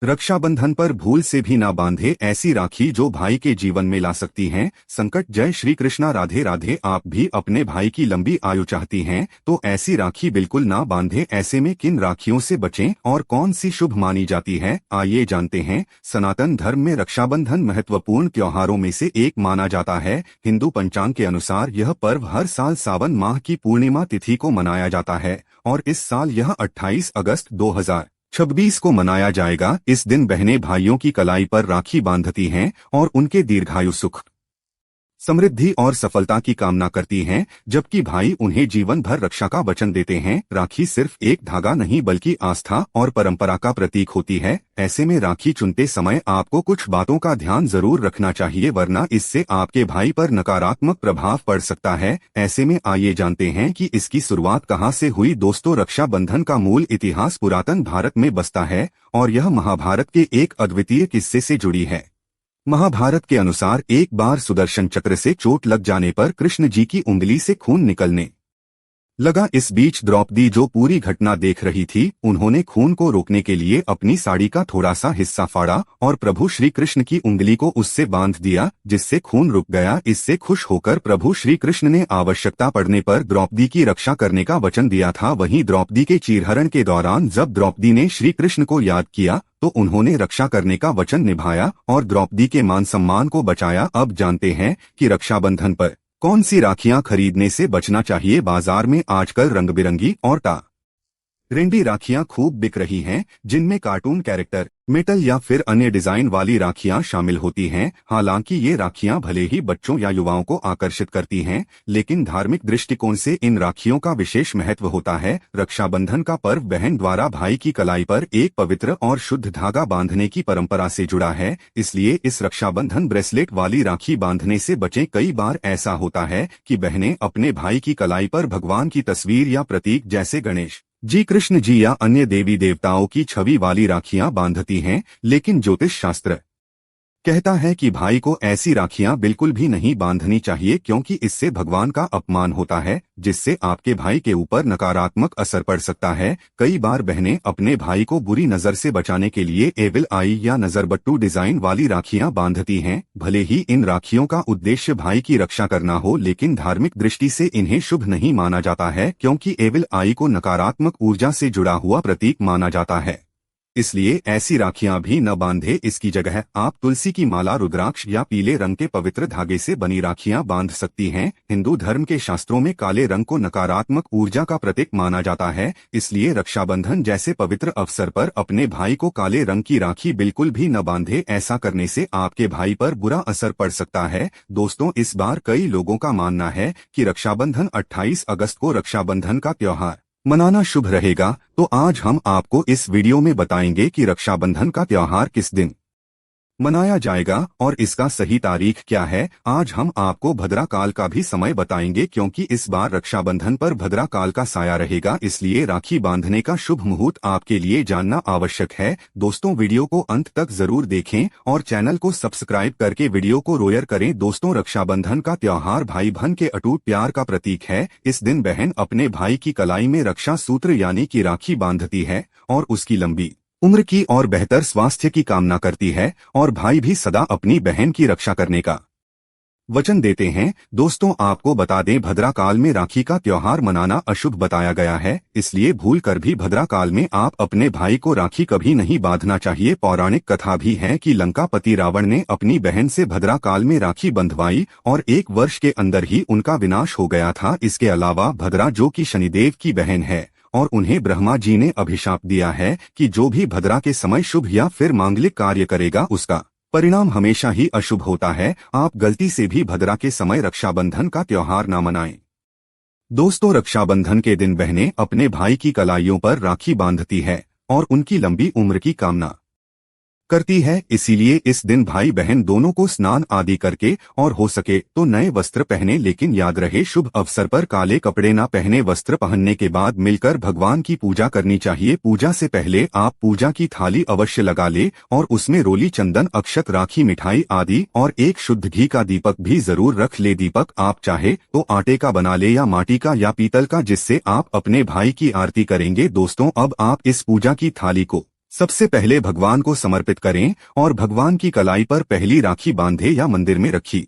रक्षाबंधन पर भूल से भी ना बांधे ऐसी राखी जो भाई के जीवन में ला सकती हैं संकट। जय श्री कृष्णा, राधे राधे। आप भी अपने भाई की लंबी आयु चाहती हैं तो ऐसी राखी बिल्कुल ना बांधे। ऐसे में किन राखियों से बचें और कौन सी शुभ मानी जाती है, आइए जानते हैं। सनातन धर्म में रक्षाबंधन महत्वपूर्ण त्योहारों में से एक माना जाता है। हिंदू पंचांग के अनुसार यह पर्व हर साल सावन माह की पूर्णिमा तिथि को मनाया जाता है और इस साल यह 28 अगस्त 2026 को मनाया जाएगा। इस दिन बहनें भाइयों की कलाई पर राखी बांधती हैं और उनके दीर्घायु, सुख, समृद्धि और सफलता की कामना करती हैं, जबकि भाई उन्हें जीवन भर रक्षा का वचन देते हैं। राखी सिर्फ एक धागा नहीं बल्कि आस्था और परंपरा का प्रतीक होती है। ऐसे में राखी चुनते समय आपको कुछ बातों का ध्यान जरूर रखना चाहिए, वरना इससे आपके भाई पर नकारात्मक प्रभाव पड़ सकता है। ऐसे में आइए जानते हैं कि इसकी शुरुआत कहां से हुई। दोस्तों, रक्षाबंधन का मूल इतिहास पुरातन भारत में बसता है और यह महाभारत के एक अद्वितीय किस्से से जुड़ी है। महाभारत के अनुसार एक बार सुदर्शन चक्र से चोट लग जाने पर कृष्ण जी की उंगली से खून निकलने लगा। इस बीच द्रौपदी, जो पूरी घटना देख रही थी, उन्होंने खून को रोकने के लिए अपनी साड़ी का थोड़ा सा हिस्सा फाड़ा और प्रभु श्री कृष्ण की उंगली को उससे बांध दिया, जिससे खून रुक गया। इससे खुश होकर प्रभु श्री कृष्ण ने आवश्यकता पड़ने पर द्रौपदी की रक्षा करने का वचन दिया था। वहीं द्रौपदी के चीरहरण के दौरान जब द्रौपदी ने श्री कृष्ण को याद किया तो उन्होंने रक्षा करने का वचन निभाया और द्रौपदी के मान सम्मान को बचाया। अब जानते हैं कि रक्षाबंधन पर कौन सी राखियां खरीदने से बचना चाहिए। बाजार में आजकल रंग बिरंगी और रेंडी राखियां खूब बिक रही हैं, जिनमें कार्टून कैरेक्टर, मेटल या फिर अन्य डिजाइन वाली राखियां शामिल होती हैं। हालांकि ये राखियां भले ही बच्चों या युवाओं को आकर्षित करती हैं, लेकिन धार्मिक दृष्टिकोण से इन राखियों का विशेष महत्व होता है। रक्षाबंधन का पर्व बहन द्वारा भाई की कलाई पर एक पवित्र और शुद्ध धागा बांधने की परंपरा से जुड़ा है, इसलिए इस रक्षाबंधन ब्रेसलेट वाली राखी बांधने से बचें। कई बार ऐसा होता है कि बहनें अपने भाई की कलाई पर भगवान की तस्वीर या प्रतीक जैसे गणेश जी, कृष्ण जी या अन्य देवी देवताओं की छवि वाली राखियां बांधती हैं, लेकिन ज्योतिष शास्त्र कहता है कि भाई को ऐसी राखियां बिल्कुल भी नहीं बांधनी चाहिए, क्योंकि इससे भगवान का अपमान होता है, जिससे आपके भाई के ऊपर नकारात्मक असर पड़ सकता है। कई बार बहनें अपने भाई को बुरी नजर से बचाने के लिए एविल आई या नजरबट्टू डिजाइन वाली राखियां बांधती हैं। भले ही इन राखियों का उद्देश्य भाई की रक्षा करना हो, लेकिन धार्मिक दृष्टि से इन्हें शुभ नहीं माना जाता है, क्योंकि एविल आई को नकारात्मक ऊर्जा से जुड़ा हुआ प्रतीक माना जाता है। इसलिए ऐसी राखियां भी न बांधे। इसकी जगह आप तुलसी की माला, रुद्राक्ष या पीले रंग के पवित्र धागे से बनी राखियां बांध सकती हैं। हिंदू धर्म के शास्त्रों में काले रंग को नकारात्मक ऊर्जा का प्रतीक माना जाता है, इसलिए रक्षाबंधन जैसे पवित्र अवसर पर अपने भाई को काले रंग की राखी बिल्कुल भी न बांधे। ऐसा करने से आपके भाई पर बुरा असर पड़ सकता है। दोस्तों, इस बार कई लोगों का मानना है कि रक्षाबंधन 28 अगस्त को रक्षाबंधन का त्योहार मनाना शुभ रहेगा, तो आज हम आपको इस वीडियो में बताएंगे कि रक्षाबंधन का त्योहार किस दिन मनाया जाएगा और इसका सही तारीख क्या है। आज हम आपको भद्रा काल का भी समय बताएंगे, क्योंकि इस बार रक्षाबंधन पर भद्रा काल का साया रहेगा, इसलिए राखी बांधने का शुभ मुहूर्त आपके लिए जानना आवश्यक है। दोस्तों, वीडियो को अंत तक जरूर देखें और चैनल को सब्सक्राइब करके वीडियो को रोयर करें। दोस्तों, रक्षाबंधन का त्योहार भाई बहन के अटूट प्यार का प्रतीक है। इस दिन बहन अपने भाई की कलाई में रक्षा सूत्र यानी कि राखी बांधती है और उसकी लंबी उम्र की और बेहतर स्वास्थ्य की कामना करती है, और भाई भी सदा अपनी बहन की रक्षा करने का वचन देते हैं। दोस्तों, आपको बता दें, भद्रा काल में राखी का त्योहार मनाना अशुभ बताया गया है, इसलिए भूल कर भी भद्रा काल में आप अपने भाई को राखी कभी नहीं बांधना चाहिए। पौराणिक कथा भी है कि लंकापति रावण ने अपनी बहन से भद्रा काल में राखी बंधवाई और 1 वर्ष के अंदर ही उनका विनाश हो गया था। इसके अलावा भद्रा, जो कि शनिदेव की बहन है और उन्हें ब्रह्मा जी ने अभिशाप दिया है कि जो भी भद्रा के समय शुभ या फिर मांगलिक कार्य करेगा, उसका परिणाम हमेशा ही अशुभ होता है। आप गलती से भी भद्रा के समय रक्षाबंधन का त्योहार न मनाएं। दोस्तों, रक्षाबंधन के दिन बहनें अपने भाई की कलाइयों पर राखी बांधती है और उनकी लंबी उम्र की कामना करती है, इसीलिए इस दिन भाई बहन दोनों को स्नान आदि करके और हो सके तो नए वस्त्र पहने, लेकिन याद रहे शुभ अवसर पर काले कपड़े ना पहने। वस्त्र पहनने के बाद मिलकर भगवान की पूजा करनी चाहिए। पूजा से पहले आप पूजा की थाली अवश्य लगा ले और उसमें रोली, चंदन, अक्षत, राखी, मिठाई आदि और एक शुद्ध घी का दीपक भी जरूर रख ले। दीपक आप चाहे तो आटे का बना ले या माटी का या पीतल का, जिससे आप अपने भाई की आरती करेंगे। दोस्तों, अब आप इस पूजा की थाली को सबसे पहले भगवान को समर्पित करें और भगवान की कलाई पर पहली राखी बांधे या मंदिर में रखी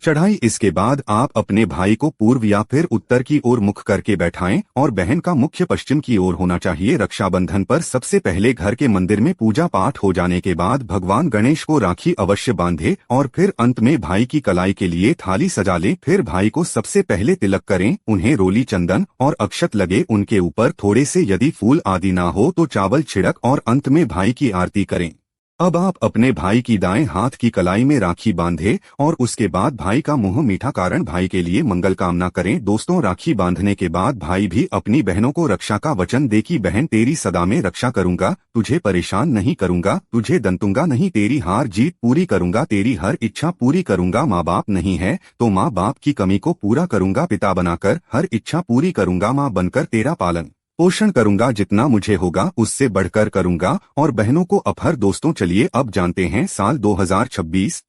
चढ़ाई। इसके बाद आप अपने भाई को पूर्व या फिर उत्तर की ओर मुख करके बैठाएं और बहन का मुख्य पश्चिम की ओर होना चाहिए। रक्षाबंधन पर सबसे पहले घर के मंदिर में पूजा पाठ हो जाने के बाद भगवान गणेश को राखी अवश्य बांधे और फिर अंत में भाई की कलाई के लिए थाली सजा लें। फिर भाई को सबसे पहले तिलक करें, उन्हें रोली, चंदन और अक्षत लगे उनके ऊपर थोड़े से, यदि फूल आदि ना हो तो चावल छिड़क और अंत में भाई की आरती करें। अब आप अपने भाई की दाएं हाथ की कलाई में राखी बांधे और उसके बाद भाई का मुंह मीठा कारण भाई के लिए मंगल कामना करें। दोस्तों, राखी बांधने के बाद भाई भी अपनी बहनों को रक्षा का वचन दे कि बहन तेरी सदा में रक्षा करूंगा, तुझे परेशान नहीं करूंगा, तुझे दंतूंगा नहीं, तेरी हार जीत पूरी करूंगा, तेरी हर इच्छा पूरी करूंगा। माँ बाप नहीं है तो माँ बाप की कमी को पूरा करूंगा, पिता बनाकर हर इच्छा पूरी करूंगा, माँ बनकर तेरा पालन पोषण करूंगा, जितना मुझे होगा उससे बढ़कर करूंगा और बहनों को अपहर। दोस्तों, चलिए अब जानते हैं साल 2026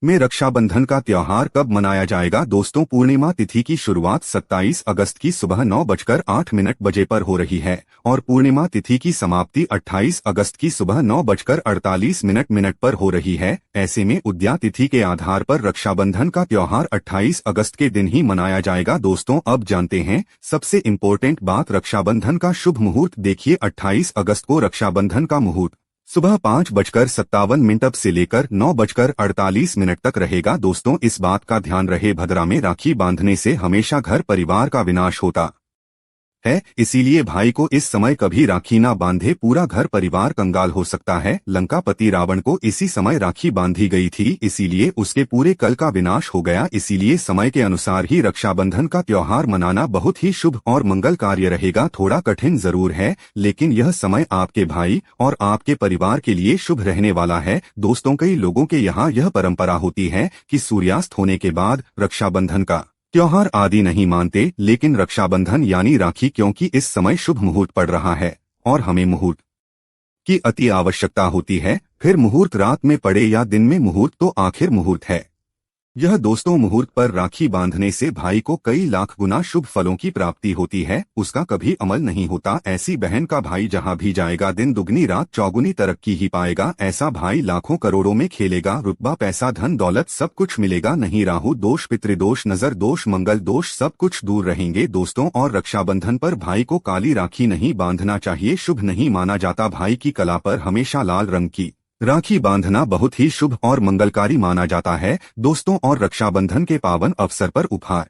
में रक्षाबंधन का त्योहार कब मनाया जाएगा। दोस्तों, पूर्णिमा तिथि की शुरुआत 27 अगस्त की सुबह 9:08 बजे पर हो रही है और पूर्णिमा तिथि की समाप्ति 28 अगस्त की सुबह 9:48 पर हो रही है। ऐसे में उदया तिथि के आधार पर रक्षाबंधन का त्योहार 28 अगस्त के दिन ही मनाया जाएगा। दोस्तों, अब जानते हैं सबसे इम्पोर्टेंट बात, रक्षाबंधन का शुभ मुहूर्त। देखिए, 28 अगस्त को रक्षाबंधन का मुहूर्त सुबह 5:57 से लेकर 9:48 तक रहेगा। दोस्तों, इस बात का ध्यान रहे, भद्रा में राखी बांधने से हमेशा घर परिवार का विनाश होता है, इसीलिए भाई को इस समय कभी राखी ना बांधे, पूरा घर परिवार कंगाल हो सकता है। लंकापति रावण को इसी समय राखी बांधी गई थी, इसीलिए उसके पूरे कल का विनाश हो गया। इसीलिए समय के अनुसार ही रक्षाबंधन का त्योहार मनाना बहुत ही शुभ और मंगल कार्य रहेगा। थोड़ा कठिन जरूर है, लेकिन यह समय आपके भाई और आपके परिवार के लिए शुभ रहने वाला है। दोस्तों, कई लोगों के यहाँ यह परंपरा होती है कि सूर्यास्त होने के बाद रक्षाबंधन का त्योहार आदि नहीं मानते, लेकिन रक्षाबंधन यानी राखी, क्योंकि इस समय शुभ मुहूर्त पड़ रहा है और हमें मुहूर्त की अति आवश्यकता होती है। फिर मुहूर्त रात में पड़े या दिन में, मुहूर्त तो आखिर मुहूर्त है। यह दोस्तों, मुहूर्त पर राखी बांधने से भाई को कई लाख गुना शुभ फलों की प्राप्ति होती है, उसका कभी अमल नहीं होता। ऐसी बहन का भाई जहां भी जाएगा दिन दुगनी रात चौगुनी तरक्की ही पाएगा। ऐसा भाई लाखों करोड़ों में खेलेगा, रुतबा पैसा धन दौलत सब कुछ मिलेगा। नहीं राहु दोष, पितृदोष, नजर दोष, मंगल दोष सब कुछ दूर रहेंगे। दोस्तों, और रक्षाबंधन पर भाई को काली राखी नहीं बांधना चाहिए, शुभ नहीं माना जाता। भाई की कला पर हमेशा लाल रंग की राखी बांधना बहुत ही शुभ और मंगलकारी माना जाता है। दोस्तों, और रक्षाबंधन के पावन अवसर पर उपहार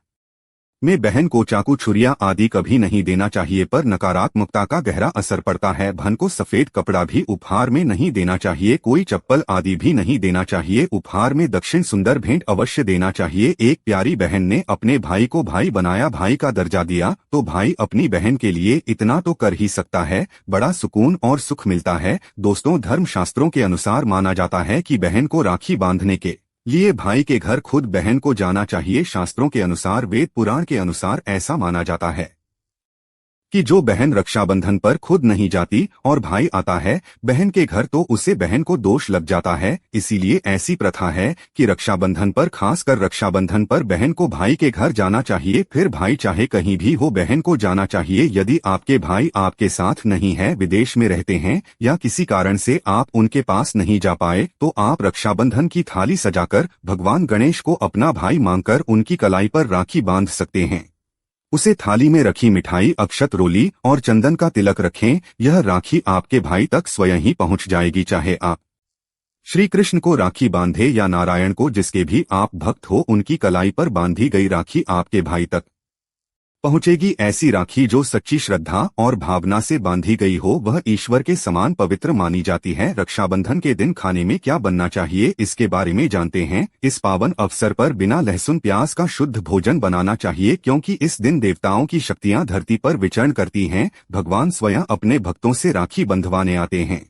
में बहन को चाकू, छुरिया आदि कभी नहीं देना चाहिए, पर नकारात्मकता का गहरा असर पड़ता है। बहन को सफेद कपड़ा भी उपहार में नहीं देना चाहिए, कोई चप्पल आदि भी नहीं देना चाहिए। उपहार में दक्षिण सुंदर भेंट अवश्य देना चाहिए। एक प्यारी बहन ने अपने भाई को भाई बनाया, भाई का दर्जा दिया, तो भाई अपनी बहन के लिए इतना तो कर ही सकता है, बड़ा सुकून और सुख मिलता है। दोस्तों, धर्मशास्त्रों के अनुसार माना जाता है कि बहन को राखी बांधने के लिए भाई के घर खुद बहन को जाना चाहिए। शास्त्रों के अनुसार, वेद पुराण के अनुसार ऐसा माना जाता है कि जो बहन रक्षाबंधन पर खुद नहीं जाती और भाई आता है बहन के घर, तो उसे बहन को दोष लग जाता है। इसीलिए ऐसी प्रथा है कि रक्षाबंधन पर, खासकर रक्षाबंधन पर, बहन को भाई के घर जाना चाहिए। फिर भाई चाहे कहीं भी हो, बहन को जाना चाहिए। यदि आपके भाई आपके साथ नहीं है, विदेश में रहते हैं या किसी कारण से आप उनके पास नहीं जा पाए, तो आप रक्षाबंधन की थाली सजाकर भगवान गणेश को अपना भाई मानकर उनकी कलाई पर राखी बांध सकते हैं। उसे थाली में रखी मिठाई, अक्षत, रोली और चंदन का तिलक रखें। यह राखी आपके भाई तक स्वयं ही पहुंच जाएगी। चाहे आप श्री कृष्ण को राखी बांधे या नारायण को, जिसके भी आप भक्त हो, उनकी कलाई पर बांधी गई राखी आपके भाई तक पहुंचेगी। ऐसी राखी जो सच्ची श्रद्धा और भावना से बांधी गई हो, वह ईश्वर के समान पवित्र मानी जाती है। रक्षाबंधन के दिन खाने में क्या बनना चाहिए, इसके बारे में जानते हैं। इस पावन अवसर पर बिना लहसुन प्याज का शुद्ध भोजन बनाना चाहिए, क्योंकि इस दिन देवताओं की शक्तियां धरती पर विचरण करती हैं। भगवान स्वयं अपने भक्तों से राखी बंधवाने आते हैं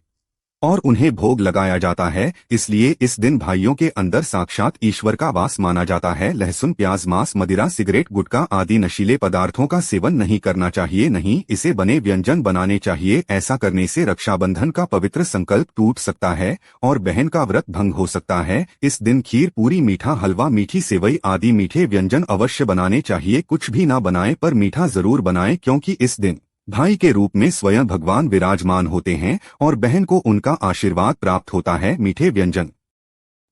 और उन्हें भोग लगाया जाता है, इसलिए इस दिन भाइयों के अंदर साक्षात ईश्वर का वास माना जाता है। लहसुन, प्याज, मांस, मदिरा, सिगरेट, गुटखा आदि नशीले पदार्थों का सेवन नहीं करना चाहिए, नहीं इसे बने व्यंजन बनाने चाहिए। ऐसा करने से रक्षाबंधन का पवित्र संकल्प टूट सकता है और बहन का व्रत भंग हो सकता है। इस दिन खीर, पूरी, मीठा, हलवा, मीठी सेवई आदि मीठे व्यंजन अवश्य बनाने चाहिए। कुछ भी ना बनाए पर मीठा जरूर बनाए, क्योंकि इस दिन भाई के रूप में स्वयं भगवान विराजमान होते हैं और बहन को उनका आशीर्वाद प्राप्त होता है। मीठे व्यंजन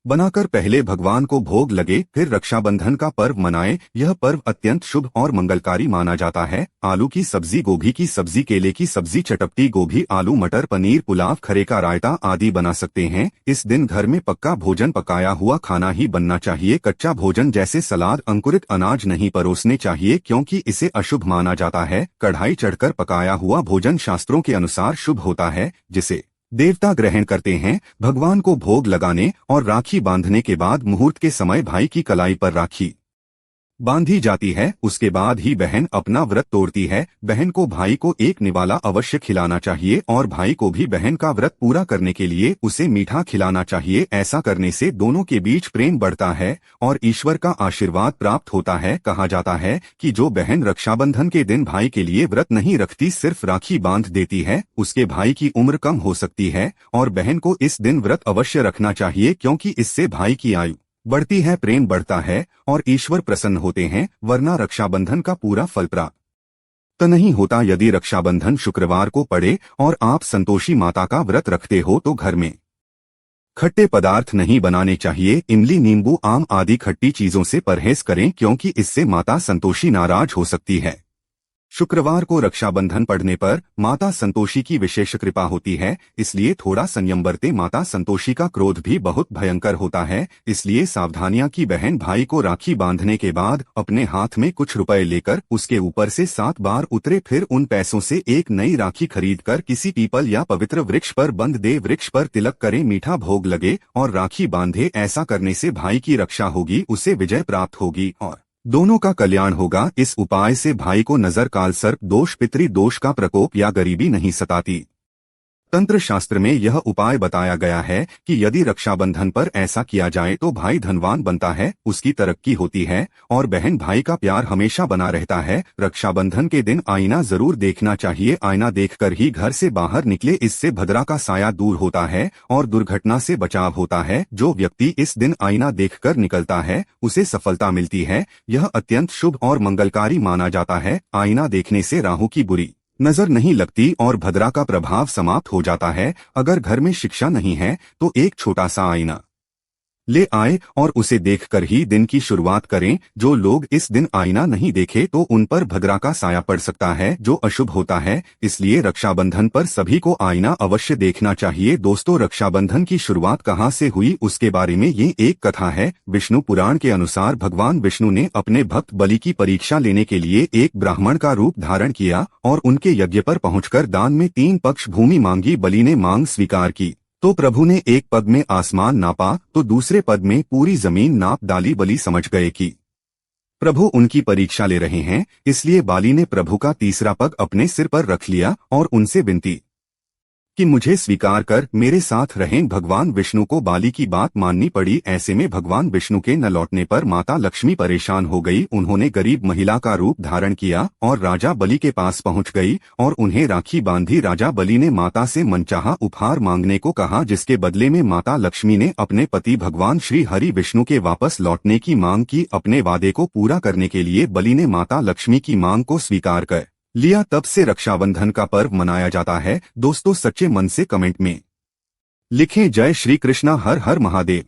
बनाकर पहले भगवान को भोग लगे, फिर रक्षाबंधन का पर्व मनाएं। यह पर्व अत्यंत शुभ और मंगलकारी माना जाता है। आलू की सब्जी, गोभी की सब्जी, केले की सब्जी, चटपटी गोभी, आलू मटर, पनीर, पुलाव, खरे का रायता आदि बना सकते हैं। इस दिन घर में पक्का भोजन, पकाया हुआ खाना ही बनना चाहिए। कच्चा भोजन जैसे सलाद, अंकुरित अनाज नहीं परोसने चाहिए क्योंकि इसे अशुभ माना जाता है। कढ़ाई चढ़कर पकाया हुआ भोजन शास्त्रों के अनुसार शुभ होता है, जिसे देवता ग्रहण करते हैं। भगवान को भोग लगाने और राखी बांधने के बाद मुहूर्त के समय भाई की कलाई पर राखी बांधी जाती है। उसके बाद ही बहन अपना व्रत तोड़ती है। बहन को भाई को एक निवाला अवश्य खिलाना चाहिए और भाई को भी बहन का व्रत पूरा करने के लिए उसे मीठा खिलाना चाहिए। ऐसा करने से दोनों के बीच प्रेम बढ़ता है और ईश्वर का आशीर्वाद प्राप्त होता है। कहा जाता है कि जो बहन रक्षाबंधन के दिन भाई के लिए व्रत नहीं रखती, सिर्फ राखी बांध देती है, उसके भाई की उम्र कम हो सकती है और बहन को इस दिन व्रत अवश्य रखना चाहिए क्योंकि इससे भाई की आयु बढ़ती है, प्रेम बढ़ता है और ईश्वर प्रसन्न होते हैं। वरना रक्षाबंधन का पूरा फल प्राप्त नहीं होता। यदि रक्षाबंधन शुक्रवार को पड़े और आप संतोषी माता का व्रत रखते हो तो घर में खट्टे पदार्थ नहीं बनाने चाहिए। इमली, नींबू, आम आदि खट्टी चीजों से परहेज करें क्योंकि इससे माता संतोषी नाराज हो सकती है। शुक्रवार को रक्षाबंधन पड़ने पर माता संतोषी की विशेष कृपा होती है, इसलिए थोड़ा संयम बरते। माता संतोषी का क्रोध भी बहुत भयंकर होता है, इसलिए सावधानियां की बहन भाई को राखी बांधने के बाद अपने हाथ में कुछ रुपए लेकर उसके ऊपर से 7 बार उतरे, फिर उन पैसों से एक नई राखी खरीदकर किसी पीपल या पवित्र वृक्ष पर बंध दे। वृक्ष पर तिलक करे, मीठा भोग लगे और राखी बांधे। ऐसा करने से भाई की रक्षा होगी, उसे विजय प्राप्त होगी और दोनों का कल्याण होगा। इस उपाय से भाई को नजर, काल, सर्प दोष, पितृ दोष का प्रकोप या गरीबी नहीं सताती। तंत्र शास्त्र में यह उपाय बताया गया है कि यदि रक्षाबंधन पर ऐसा किया जाए तो भाई धनवान बनता है, उसकी तरक्की होती है और बहन भाई का प्यार हमेशा बना रहता है। रक्षाबंधन के दिन आईना जरूर देखना चाहिए। आईना देखकर ही घर से बाहर निकले, इससे भद्रा का साया दूर होता है और दुर्घटना से बचाव होता है। जो व्यक्ति इस दिन आईना देखकर निकलता है उसे सफलता मिलती है। यह अत्यंत शुभ और मंगलकारी माना जाता है। आईना देखने से राहु की बुरी नजर नहीं लगती और भद्रा का प्रभाव समाप्त हो जाता है। अगर घर में शिक्षा नहीं है तो एक छोटा सा आईना ले आए और उसे देखकर ही दिन की शुरुआत करें। जो लोग इस दिन आईना नहीं देखे तो उन पर भद्रा का साया पड़ सकता है, जो अशुभ होता है। इसलिए रक्षाबंधन पर सभी को आईना अवश्य देखना चाहिए। दोस्तों, रक्षाबंधन की शुरुआत कहाँ से हुई उसके बारे में ये एक कथा है। विष्णु पुराण के अनुसार भगवान विष्णु ने अपने भक्त बलि की परीक्षा लेने के लिए एक ब्राह्मण का रूप धारण किया और उनके यज्ञ पर पहुंचकर दान में 3 पक्ष भूमि मांगी। बलि ने मांग स्वीकार की तो प्रभु ने एक पग में आसमान नापा तो दूसरे पग में पूरी जमीन नाप डाली। बलि समझ गए कि प्रभु उनकी परीक्षा ले रहे हैं, इसलिए बाली ने प्रभु का तीसरा पग अपने सिर पर रख लिया और उनसे विनती कि मुझे स्वीकार कर मेरे साथ रहें। भगवान विष्णु को बाली की बात माननी पड़ी। ऐसे में भगवान विष्णु के न लौटने पर माता लक्ष्मी परेशान हो गई। उन्होंने गरीब महिला का रूप धारण किया और राजा बलि के पास पहुंच गई और उन्हें राखी बांधी। राजा बलि ने माता से मनचाहा उपहार मांगने को कहा, जिसके बदले में माता लक्ष्मी ने अपने पति भगवान श्री हरि विष्णु के वापस लौटने की मांग की। अपने वादे को पूरा करने के लिए बलि ने माता लक्ष्मी की मांग को स्वीकार कर लिया। तब से रक्षाबंधन का पर्व मनाया जाता है। दोस्तों, सच्चे मन से कमेंट में लिखें जय श्री कृष्णा, हर हर महादेव।